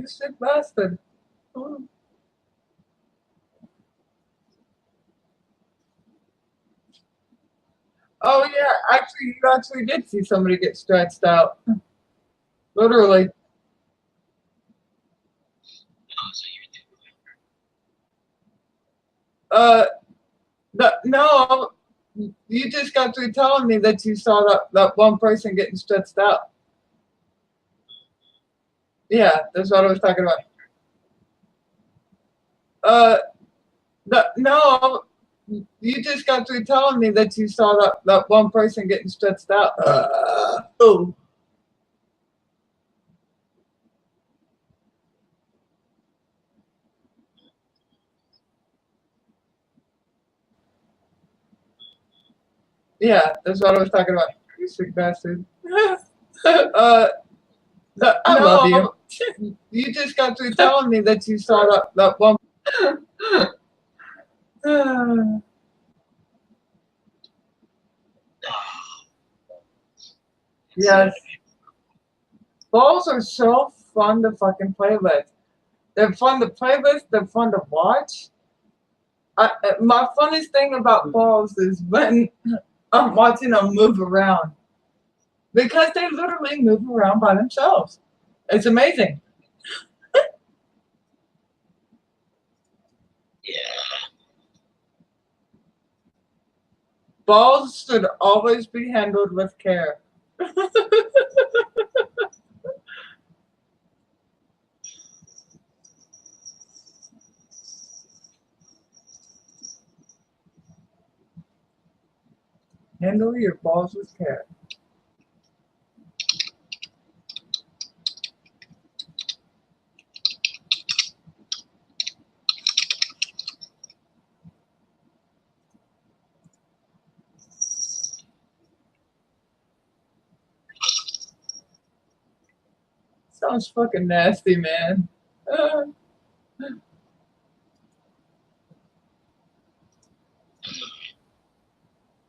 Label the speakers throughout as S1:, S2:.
S1: You sick bastard. Oh yeah, actually, you actually did see somebody get stretched out. Literally. Uh, no, you just got through telling me that you saw that one person getting stretched out. Yeah, that's what I was talking about. Uh, no, you just got through telling me that you saw that one person getting stretched out. Oh. Yeah, that's what I was talking about. You sick bastard. uh, I love you. You just got through telling me that you saw that one. Yes. Balls are so fun to fucking play with. They're fun to play with. They're fun to watch. My funniest thing about balls is when I'm watching them move around because they literally move around by themselves. It's amazing. Balls should always be handled with care. Handle your balls with care. Sounds fucking nasty, man. Uh,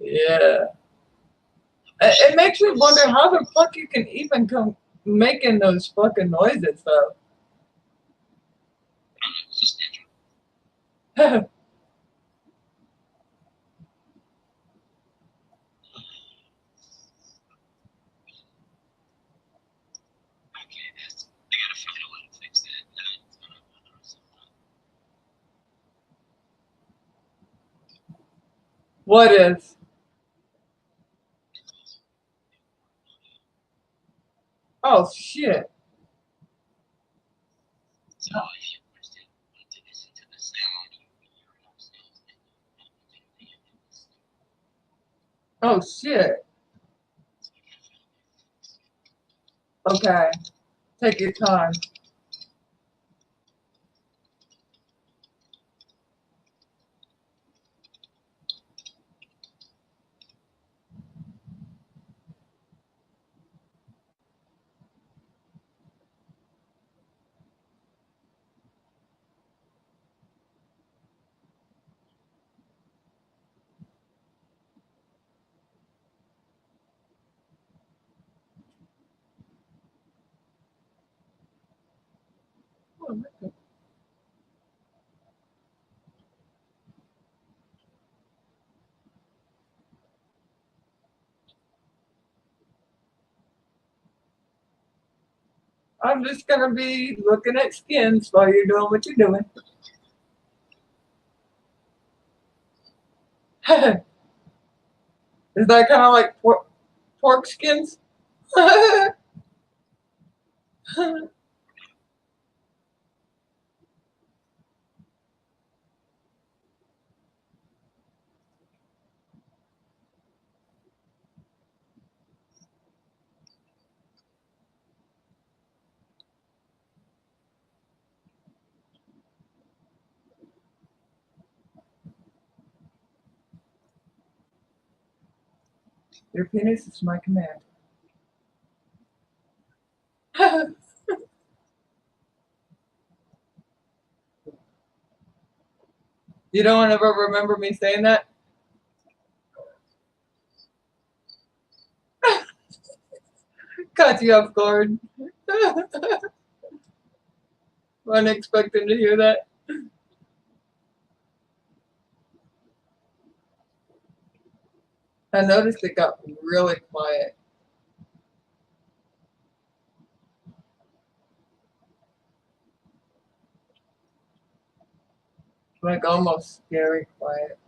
S1: yeah. It makes me wonder how the fuck you can even come making those fucking noises, though. What is? Oh, shit. Oh, shit. Okay. Take your time. I'm just gonna be looking at skins while you're doing what you're doing. Is that kind of like pork skins? Your penis is my command. You don't ever remember me saying that? Caught you off guard. Wasn't expecting to hear that. I noticed it got really quiet. Like almost scary quiet.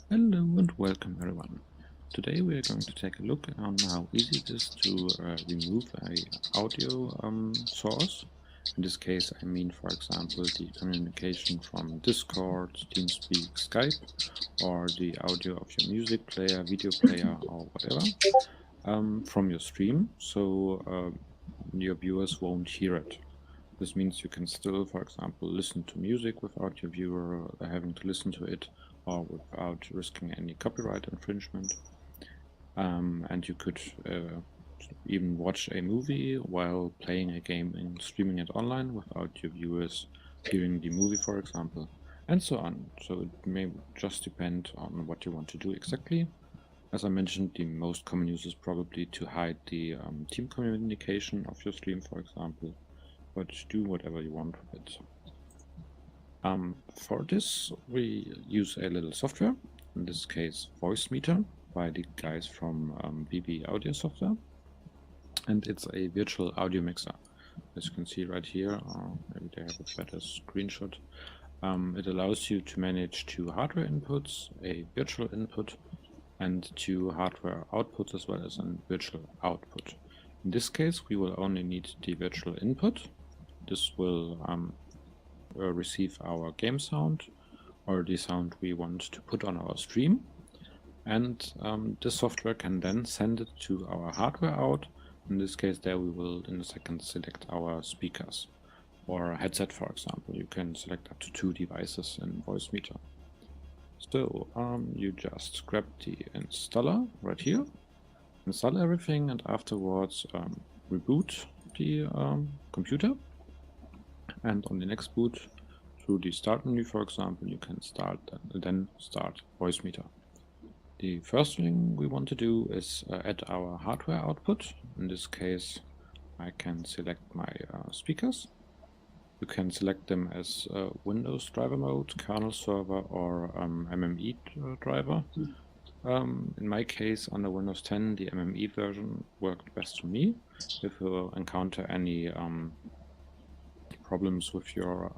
S2: Hello and welcome everyone. Today we are going to take a look on how easy it is to remove a audio source. In this case I mean, for example, the communication from Discord, TeamSpeak, Skype, or the audio of your music player, video player, or whatever from your stream, so your viewers won't hear it. This means you can still, for example, listen to music without your viewer having to listen to it, or without risking any copyright infringement. And you could even watch a movie while playing a game and streaming it online without your viewers hearing the movie, for example, and so on. So it may just depend on what you want to do exactly. As I mentioned, the most common use is probably to hide the team communication of your stream, for example, but do whatever you want with it. For this, we use a little software, in this case Voicemeeter, by the guys from BB Audio Software, and it's a virtual audio mixer. As you can see right here, maybe they have a better screenshot. It allows you to manage two hardware inputs, a virtual input, and two hardware outputs, as well as a virtual output. In this case, we will only need the virtual input. This will receive our game sound or the sound we want to put on our stream, and this software can then send it to our hardware out. In this case, there we will in a second select our speakers or a headset, for example. You can select up to 2 devices in Voicemeeter. So you just grab the installer right here, install everything, and afterwards reboot the computer. And on the next boot, through the start menu, for example, you can then start Voicemeeter. The first thing we want to do is add our hardware output. In this case, I can select my speakers. You can select them as Windows driver mode, kernel server, or MME driver. In my case, under Windows 10, the MME version worked best for me. If you encounter any problems with your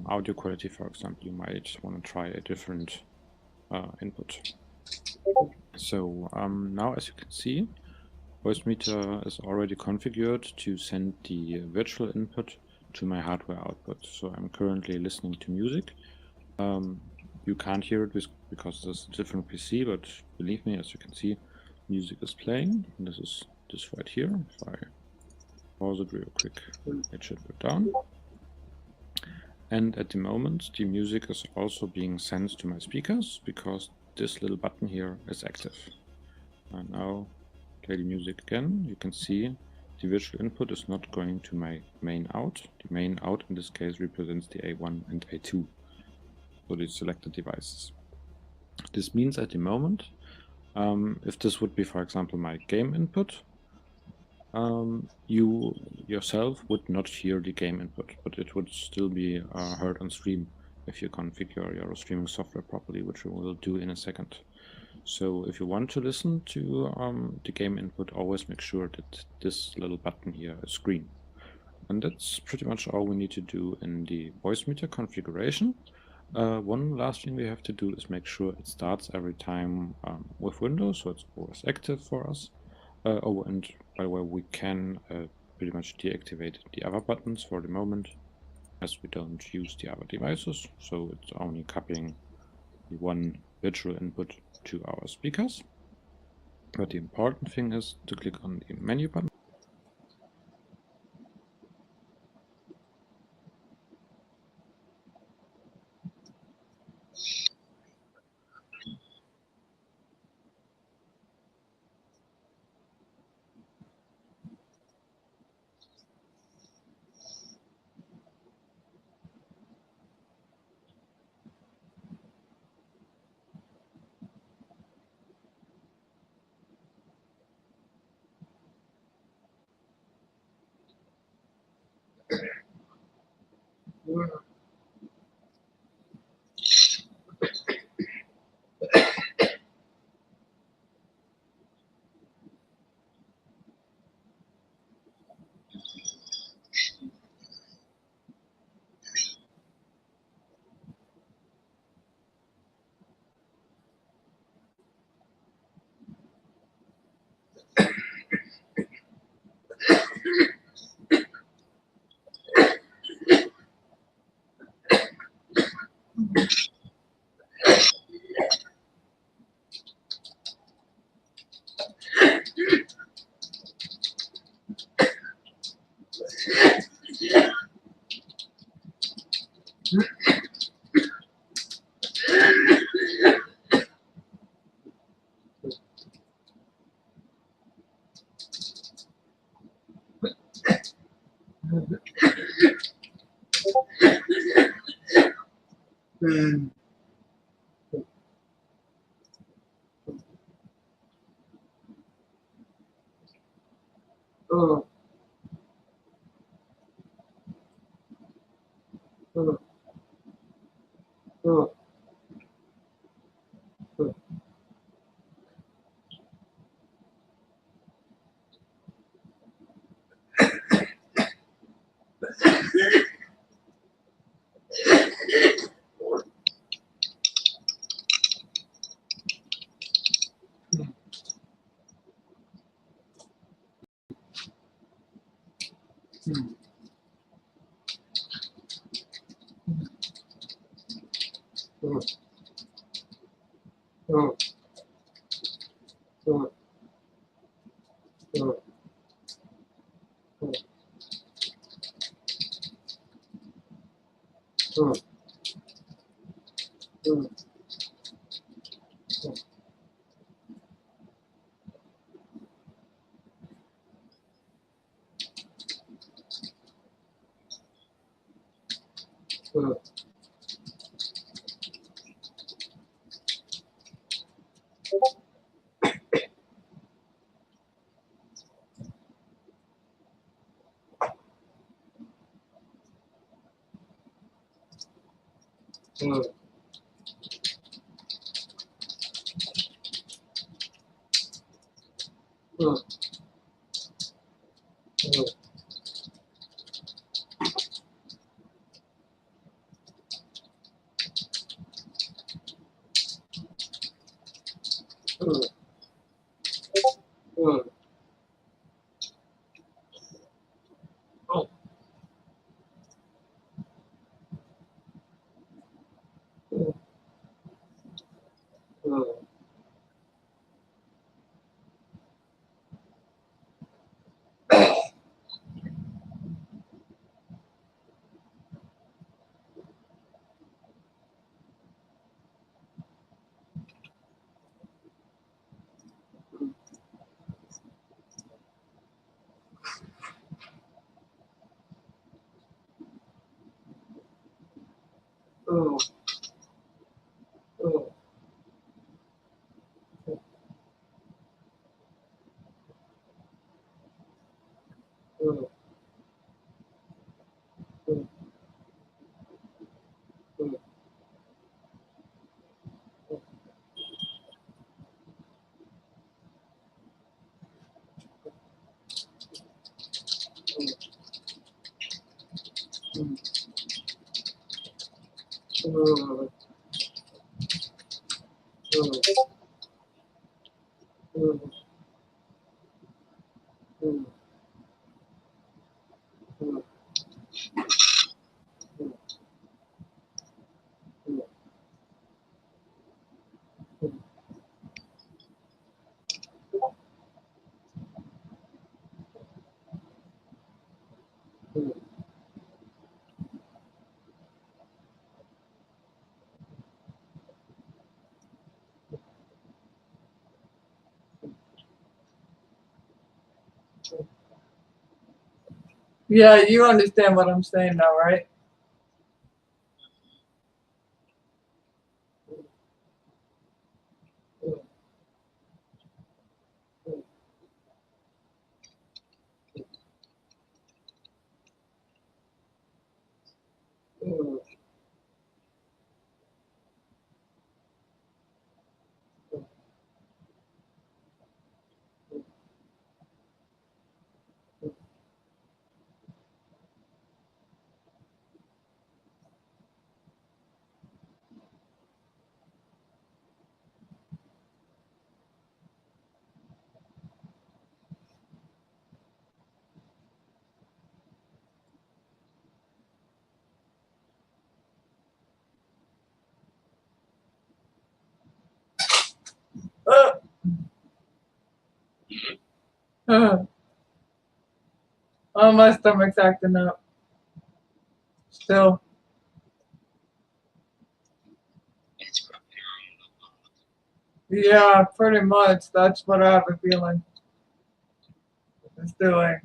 S2: audio quality, for example, you might want to try a different input. So now, as you can see, Voicemeeter is already configured to send the virtual input to my hardware output. So I'm currently listening to music. You can't hear it because there's a different PC, but believe me, as you can see, music is playing. This is this right here. If I pause it real quick, it should go down. And at the moment, the music is also being sent to my speakers because this little button here is active. And now play the music again. You can see the virtual input is not going to my main out. The main out in this case represents the A1 and A2, so the selected devices. This means at the moment, if this would be, for example, my game input, you yourself would not hear the game input, but it would still be heard on stream if you configure your streaming software properly, which we will do in a second. So if you want to listen to the game input, always make sure that this little button here is green. And that's pretty much all we need to do in the voice meter configuration. One last thing we have to do is make sure it starts every time with Windows, so it's always active for us. Oh, and by the way, we can pretty much deactivate the other buttons for the moment, as we don't use the other devices, so it's only copying the one virtual input to our speakers. But the important thing is to click on the menu button.
S1: Yeah, you understand what I'm saying now, right? Oh, my stomach's acting up. Still. Yeah, pretty much. That's what I have a feeling it's doing.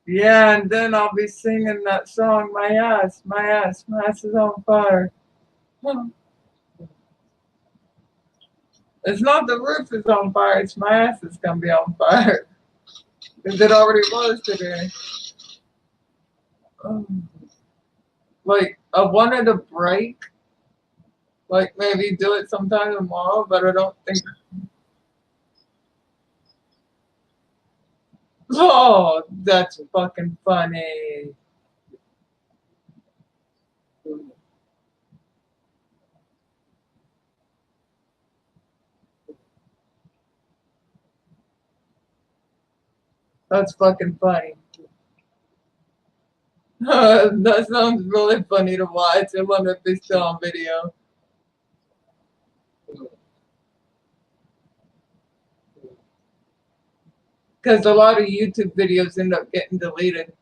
S1: Yeah, and then I'll be singing that song, my ass, my ass, my ass is on fire. It's not the roof is on fire, it's my ass is gonna be on fire. Because it already was today. Like, I wanted a break. Like, maybe do it sometime tomorrow, but I don't think. Oh, that's fucking funny. That's fucking funny. That sounds really funny to watch. I wonder if it's still on video. Because a lot of YouTube videos end up getting deleted.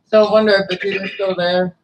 S1: So I wonder if it's even still there.